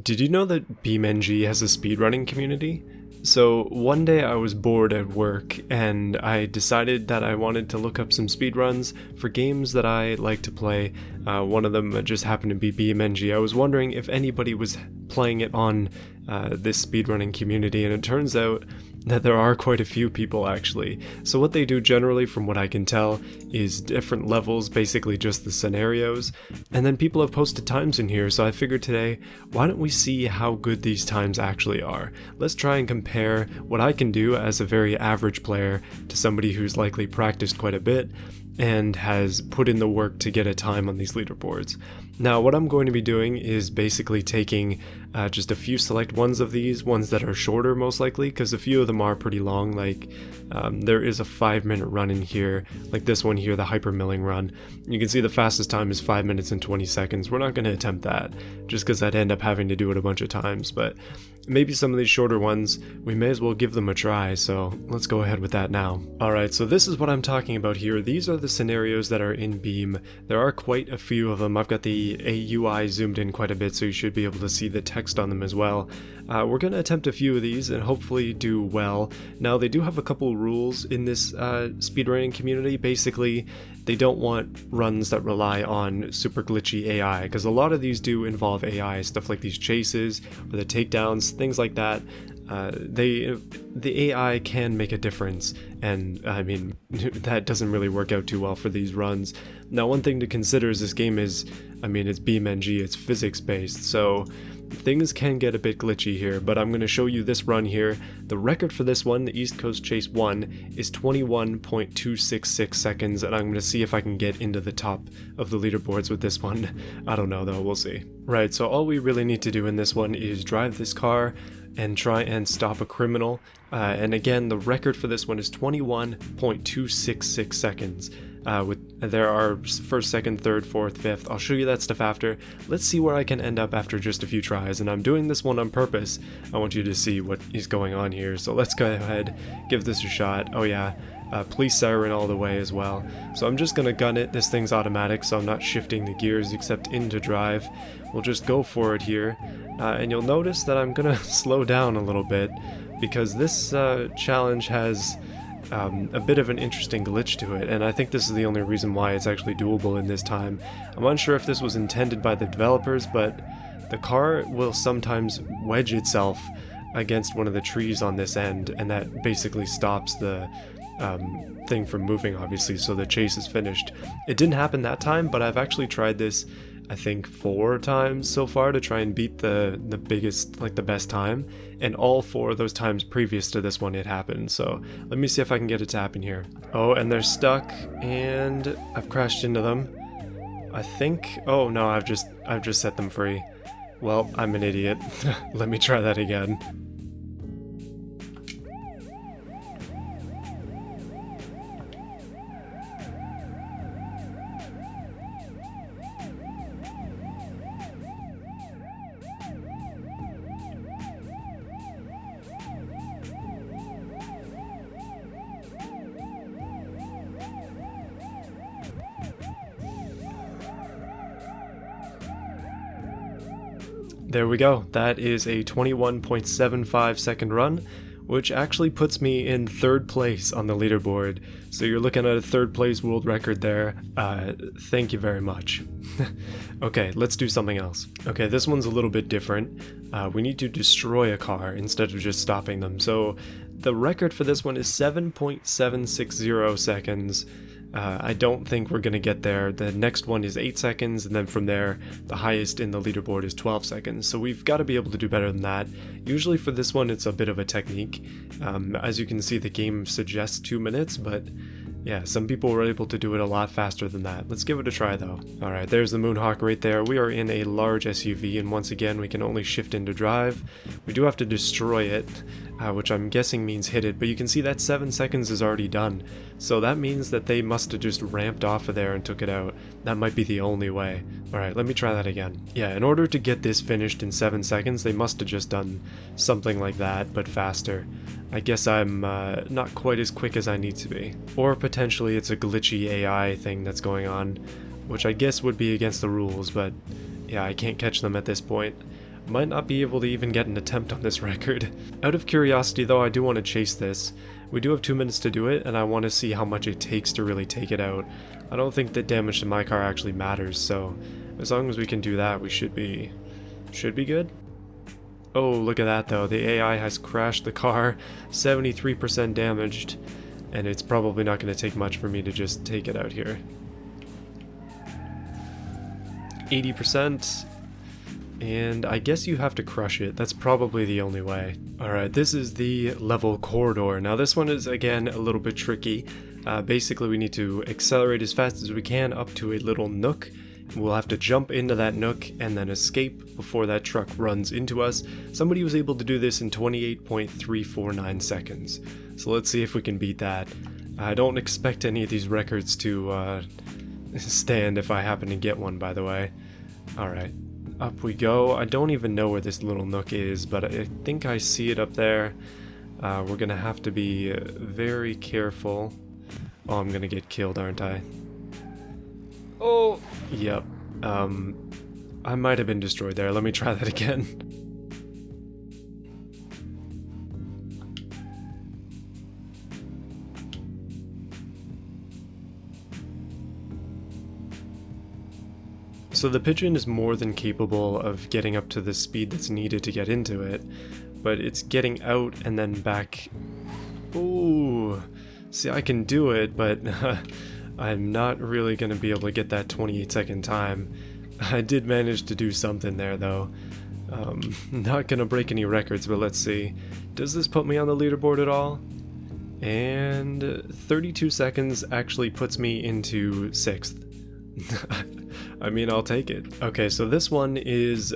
Did you know that BeamNG has a speedrunning community? So one day I was bored at work and I decided that I wanted to look up some speedruns for games that I like to play. One of them just happened to be BeamNG. I was wondering if anybody was playing it on this speedrunning community, and it turns out that there are quite a few people actually. So what they do generally, from what I can tell, is different levels, basically just the scenarios, and then people have posted times in here, so I figured today, why don't we see how good these times actually are? Let's try and compare what I can do as a very average player to somebody who's likely practiced quite a bit and has put in the work to get a time on these leaderboards. Now what I'm going to be doing is basically taking just a few select ones of these, ones that are shorter most likely, because a few of them are pretty long. Like there is a 5-minute run in here, like this one here, the hyper milling run. You can see the fastest time is 5 minutes and 20 seconds. We're not going to attempt that just because I'd end up having to do it a bunch of times, but maybe some of these shorter ones, we may as well give them a try, so let's go ahead with that now. Alright, so this is what I'm talking about here. These are the scenarios that are in Beam. There are quite a few of them. I've got the AUI zoomed in quite a bit, so you should be able to see the text on them as well. We're going to attempt a few of these and hopefully do well. Now, they do have a couple rules in this speedrunning community. Basically, they don't want runs that rely on super glitchy AI, because a lot of these do involve AI, stuff like these chases or the takedowns, things like that. The AI can make a difference, and I mean, that doesn't really work out too well for these runs. Now, one thing to consider is this game is, I mean, it's BeamNG, it's physics based, so things can get a bit glitchy here, but I'm going to show you this run here. The record for this one, the East Coast Chase 1, is 21.266 seconds, and I'm going to see if I can get into the top of the leaderboards with this one. I don't know though, we'll see. Right, so all we really need to do in this one is drive this car and try and stop a criminal, and again, the record for this one is 21.266 seconds. There are first, second, third, fourth, fifth. I'll show you that stuff after. Let's see where I can end up after just a few tries, and I'm doing this one on purpose. I want you to see what is going on here, so let's go ahead, give this a shot. Oh yeah, police siren all the way as well. So I'm just gonna gun it. This thing's automatic, so I'm not shifting the gears except into drive. We'll just go for it here, and you'll notice that I'm gonna slow down a little bit because this challenge has a bit of an interesting glitch to it, and I think this is the only reason why it's actually doable in this time. I'm unsure if this was intended by the developers, but the car will sometimes wedge itself against one of the trees on this end, and that basically stops the thing from moving, obviously, so the chase is finished. It didn't happen that time, but I've actually tried this I think 4 times so far to try and beat the biggest, like the best time, and all 4 of those times previous to this one it happened. So let me see if I can get it to happen here. Oh, and they're stuck, and I've crashed into them, I think. Oh no, I've just set them free. Well, I'm an idiot. Let me try that again. There we go. That is a 21.75 second run, which actually puts me in 3rd place on the leaderboard. So you're looking at a 3rd place world record there. Thank you very much. Okay, let's do something else. Okay, this one's a little bit different. We need to destroy a car instead of just stopping them. So the record for this one is 7.760 seconds. I don't think we're going to get there. The next one is 8 seconds, and then from there, the highest in the leaderboard is 12 seconds. So we've got to be able to do better than that. Usually for this one, it's a bit of a technique. As you can see, the game suggests 2 minutes, but yeah, some people were able to do it a lot faster than that. Let's give it a try though. Alright, there's the Moonhawk right there. We are in a large SUV, and once again, we can only shift into drive. We do have to destroy it, which I'm guessing means hit it, but you can see that 7 seconds is already done. So that means that they must have just ramped off of there and took it out. That might be the only way. Alright, let me try that again. Yeah, in order to get this finished in 7 seconds, they must have just done something like that, but faster. I guess I'm not quite as quick as I need to be. Or potentially it's a glitchy AI thing that's going on, which I guess would be against the rules, but yeah, I can't catch them at this point. Might not be able to even get an attempt on this record. Out of curiosity though, I do want to chase this. We do have 2 minutes to do it, and I want to see how much it takes to really take it out. I don't think that damage to my car actually matters, so as long as we can do that, we should be good. Oh, look at that though, the AI has crashed the car, 73% damaged, and it's probably not going to take much for me to just take it out here. 80%, and I guess you have to crush it. That's probably the only way. Alright, this is the level corridor. Now this one is again a little bit tricky. Basically we need to accelerate as fast as we can up to a little nook. We'll have to jump into that nook and then escape before that truck runs into us. Somebody was able to do this in 28.349 seconds. So let's see if we can beat that. I don't expect any of these records to stand if I happen to get one, by the way. Alright, up we go. I don't even know where this little nook is, but I think I see it up there. We're gonna have to be very careful. Oh, I'm gonna get killed, aren't I? Oh! Yep. I might have been destroyed there. Let me try that again. So the pigeon is more than capable of getting up to the speed that's needed to get into it, but it's getting out and then back. Ooh, see, I can do it, but I'm not really going to be able to get that 28-second time. I did manage to do something there though. Not going to break any records, but let's see. Does this put me on the leaderboard at all? And 32 seconds actually puts me into 6th. I mean, I'll take it. Okay, so this one is,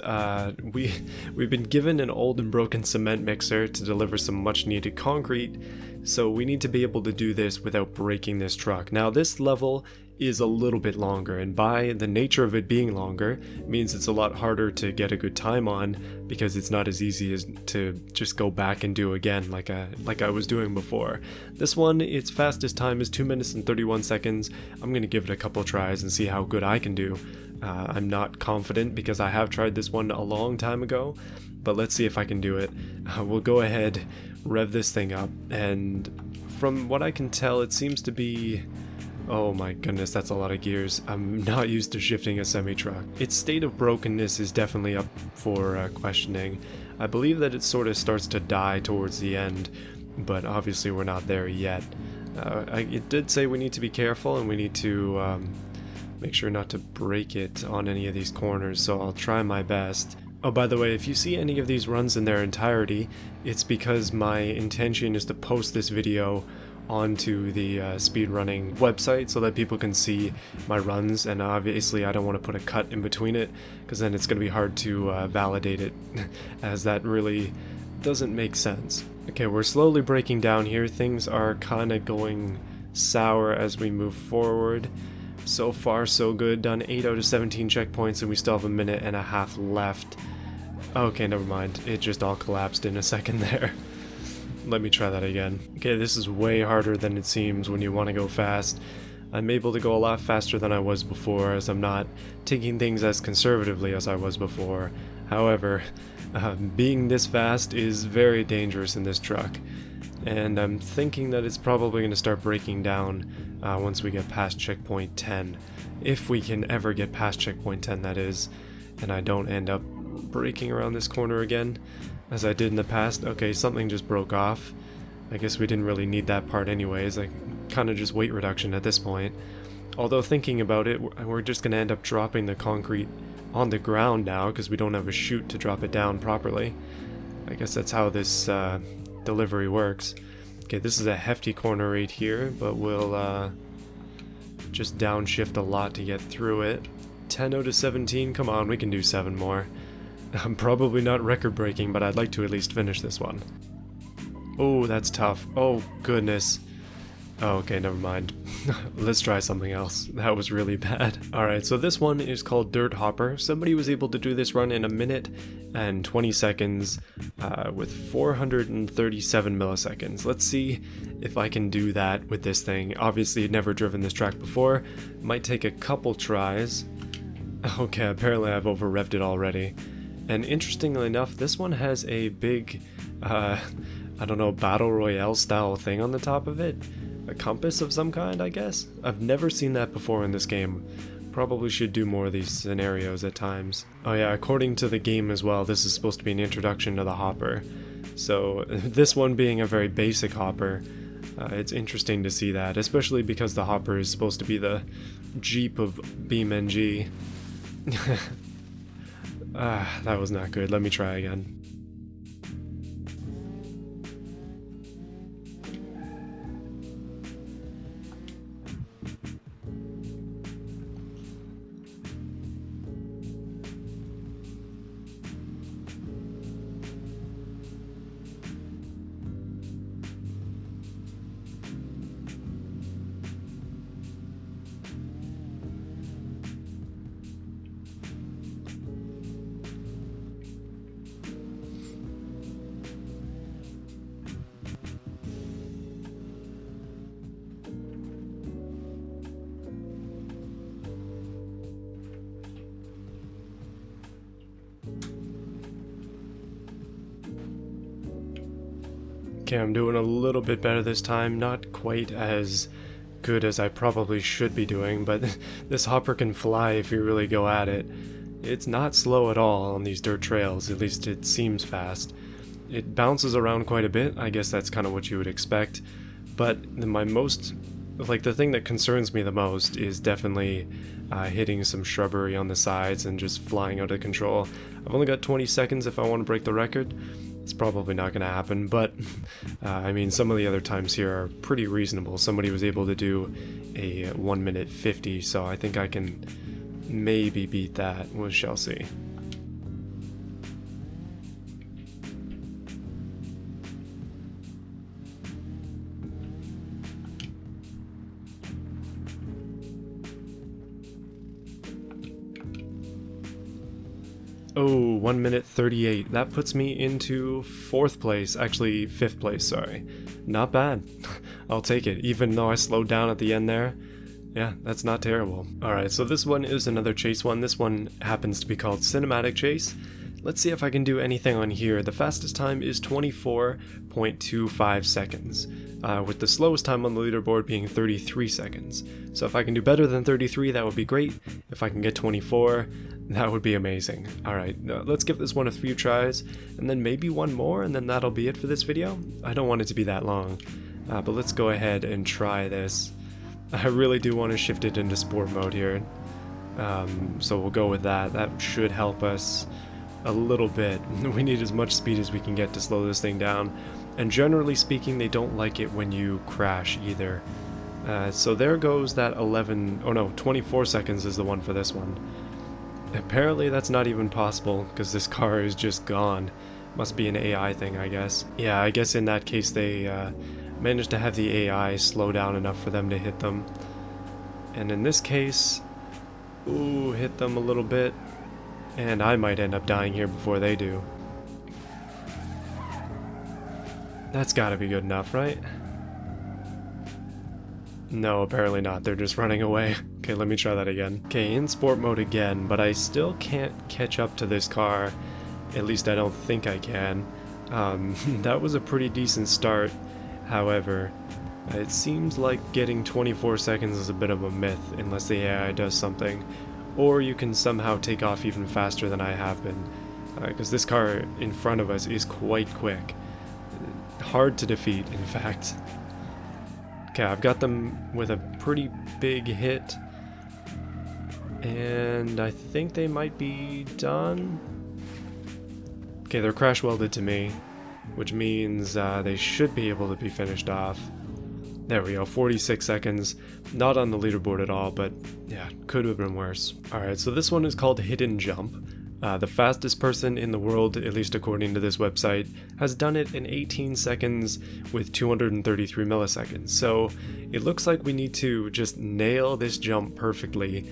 we've been given an old and broken cement mixer to deliver some much needed concrete, so we need to be able to do this without breaking this truck. Now this level is a little bit longer, and by the nature of it being longer, means it's a lot harder to get a good time on, because it's not as easy as to just go back and do again like I was doing before. This one, its fastest time is 2 minutes and 31 seconds. I'm gonna give it a couple tries and see how good I can do. I'm not confident because I have tried this one a long time ago, but let's see if I can do it. We'll go ahead, rev this thing up, and from what I can tell, it seems to be... Oh my goodness, that's a lot of gears. I'm not used to shifting a semi-truck. Its state of brokenness is definitely up for questioning. I believe that it sort of starts to die towards the end, but obviously we're not there yet. It did say we need to be careful and we need to make sure not to break it on any of these corners, so I'll try my best. Oh, by the way, if you see any of these runs in their entirety, it's because my intention is to post this video onto the speedrunning website so that people can see my runs, and obviously I don't want to put a cut in between it because then it's going to be hard to validate it as that really doesn't make sense. Okay, we're slowly breaking down here. Things are kind of going sour as we move forward. So far so good, done 8 out of 17 checkpoints and we still have a minute and a half left. Okay, never mind, it just all collapsed in a second there. Let me try that again. Okay, this is way harder than it seems when you want to go fast. I'm able to go a lot faster than I was before, as I'm not taking things as conservatively as I was before. However, being this fast is very dangerous in this truck, and I'm thinking that it's probably going to start breaking down once we get past checkpoint 10. If we can ever get past checkpoint 10, that is, and I don't end up breaking around this corner again as I did in the past. Okay, something just broke off. I guess we didn't really need that part anyways, like kind of just weight reduction at this point. Although thinking about it, we're just going to end up dropping the concrete on the ground now because we don't have a chute to drop it down properly. I guess that's how this delivery works. Okay, this is a hefty corner right here, but we'll just downshift a lot to get through it. 10 out of 17, come on, we can do 7 more. I'm probably not record-breaking, but I'd like to at least finish this one. Oh, that's tough. Oh, goodness. Oh, okay, never mind. Let's try something else. That was really bad. Alright, so this one is called Dirt Hopper. Somebody was able to do this run in 1 minute and 20 seconds with 437 milliseconds. Let's see if I can do that with this thing. Obviously, I'd never driven this track before. Might take a couple tries. Okay, apparently I've over-revved it already. And interestingly enough, this one has a big, I don't know, battle royale style thing on the top of it. A compass of some kind, I guess? I've never seen that before in this game. Probably should do more of these scenarios at times. Oh yeah, according to the game as well, this is supposed to be an introduction to the hopper. So this one being a very basic hopper, it's interesting to see that, especially because the hopper is supposed to be the Jeep of BeamNG. That was not good. Let me try again. Okay, I'm doing a little bit better this time, not quite as good as I probably should be doing, but this hopper can fly if you really go at it. It's not slow at all on these dirt trails, at least it seems fast. It bounces around quite a bit, I guess that's kind of what you would expect, but the thing that concerns me the most is definitely hitting some shrubbery on the sides and just flying out of control. I've only got 20 seconds if I want to break the record. It's probably not going to happen, but I mean, some of the other times here are pretty reasonable. Somebody was able to do a 1 minute 50, so I think I can maybe beat that. We shall see. Oh, 1 minute 38. That puts me into 4th place, actually 5th place, sorry. Not bad. I'll take it, even though I slowed down at the end there. Yeah, that's not terrible. Alright, so this one is another chase one. This one happens to be called Cinematic Chase. Let's see if I can do anything on here. The fastest time is 24.25 seconds, with the slowest time on the leaderboard being 33 seconds. So if I can do better than 33, that would be great. If I can get 24, that would be amazing. Alright, let's give this one a few tries, and then maybe one more, and then that'll be it for this video. I don't want it to be that long, but let's go ahead and try this. I really do want to shift it into sport mode here, so we'll go with that. That should help us a little bit. We need as much speed as we can get to slow this thing down, and generally speaking they don't like it when you crash either. So there goes that 24 seconds is the one for this one. Apparently that's not even possible because this car is just gone. Must be an AI thing, I guess. Yeah, I guess in that case they managed to have the AI slow down enough for them to hit them, and in this case, ooh, hit them a little bit. And I might end up dying here before they do. That's gotta be good enough, right? No, apparently not. They're just running away. Okay, let me try that again. Okay, in sport mode again, but I still can't catch up to this car. At least I don't think I can. That was a pretty decent start. However, it seems like getting 24 seconds is a bit of a myth unless the AI does something. Or you can somehow take off even faster than I have been, because this car in front of us is quite quick. Hard to defeat, in fact. Okay, I've got them with a pretty big hit, and I think they might be done. Okay, they're crash welded to me, which means they should be able to be finished off. There we go, 46 seconds, not on the leaderboard at all, but yeah, could have been worse. Alright, so this one is called Hidden Jump. The fastest person in the world, at least according to this website, has done it in 18 seconds with 233 milliseconds. So it looks like we need to just nail this jump perfectly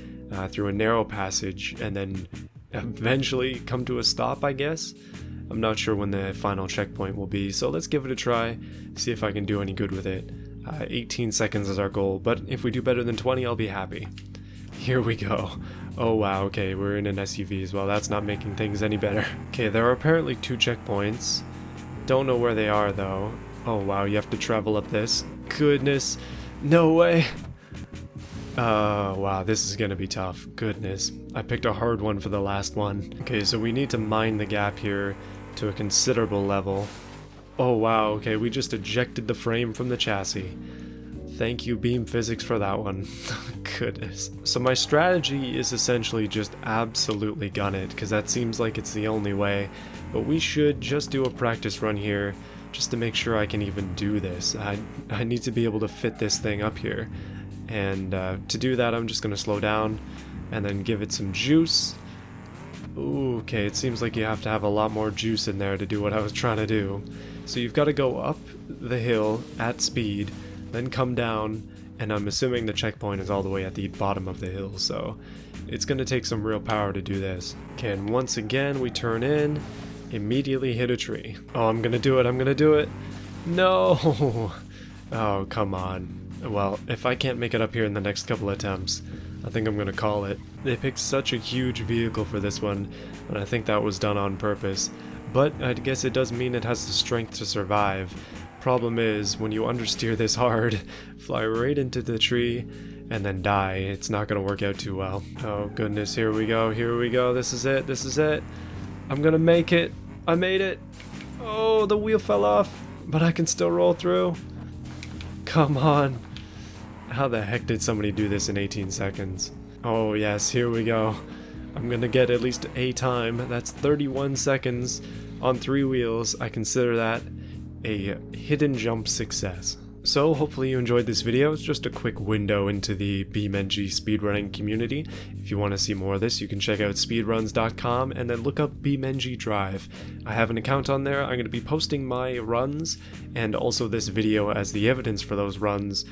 through a narrow passage and then eventually come to a stop, I guess. I'm not sure when the final checkpoint will be, so let's give it a try, see if I can do any good with it. 18 seconds is our goal, but if we do better than 20, I'll be happy. here we go. Oh wow, okay, we're in an SUV as well. That's not making things any better. Okay, there are apparently 2 checkpoints. Don't know where they are though. Oh wow, you have to travel up this. Goodness, no way. Wow, this is gonna be tough. Goodness, I picked a hard one for the last one. Okay, so we need to mine the gap here to a considerable level. Oh wow, okay, we just ejected the frame from the chassis. Thank you, Beam Physics, for that one. Goodness. So my strategy is essentially just absolutely gun it, because that seems like it's the only way. But we should just do a practice run here, just to make sure I can even do this. I need to be able to fit this thing up here. And to do that, I'm just going to slow down and then give it some juice. Ooh, okay, it seems like you have to have a lot more juice in there to do what I was trying to do. So you've got to go up the hill at speed, then come down, and I'm assuming the checkpoint is all the way at the bottom of the hill, so it's going to take some real power to do this. Okay, and once again, we turn in, immediately hit a tree. Oh, I'm going to do it, I'm going to do it. No! Oh, come on. Well, if I can't make it up here in the next couple attempts, I think I'm gonna call it. They picked such a huge vehicle for this one, and I think that was done on purpose. But I guess it does mean it has the strength to survive. Problem is, when you understeer this hard, fly right into the tree, and then die, it's not gonna work out too well. Oh goodness, here we go, this is it, this is it. I'm gonna make it. I made it. Oh, the wheel fell off, but I can still roll through. Come on. How the heck did somebody do this in 18 seconds? Oh yes, here we go. I'm gonna get at least a time. That's 31 seconds on 3 wheels. I consider that a hidden jump success. So hopefully you enjoyed this video. It's just a quick window into the BeamNG Speedrunning community. If you want to see more of this, you can check out speedruns.com and then look up BeamNG.drive. I have an account on there. I'm going to be posting my runs and also this video as the evidence for those runs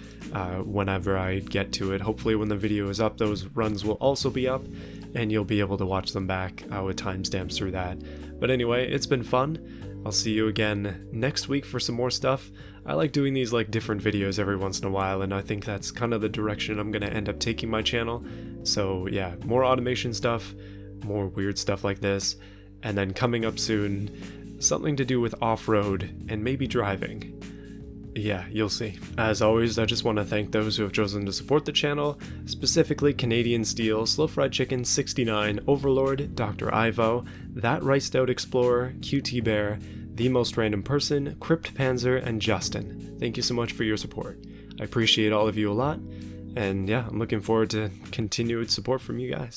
whenever I get to it. Hopefully when the video is up, those runs will also be up and you'll be able to watch them back with timestamps through that. But anyway, it's been fun. I'll see you again next week for some more stuff. I like doing these like different videos every once in a while, and I think that's kind of the direction I'm gonna end up taking my channel. So yeah, more automation stuff, more weird stuff like this, and then coming up soon, something to do with off-road and maybe driving. Yeah, you'll see. As always, I just want to thank those who have chosen to support the channel, specifically Canadian Steel, Slow Fried Chicken 69, Overlord, Dr. Ivo, That Riced Out Explorer, QT Bear, The Most Random Person, Crypt Panzer, and Justin. Thank you so much for your support. I appreciate all of you a lot, and yeah, I'm looking forward to continued support from you guys.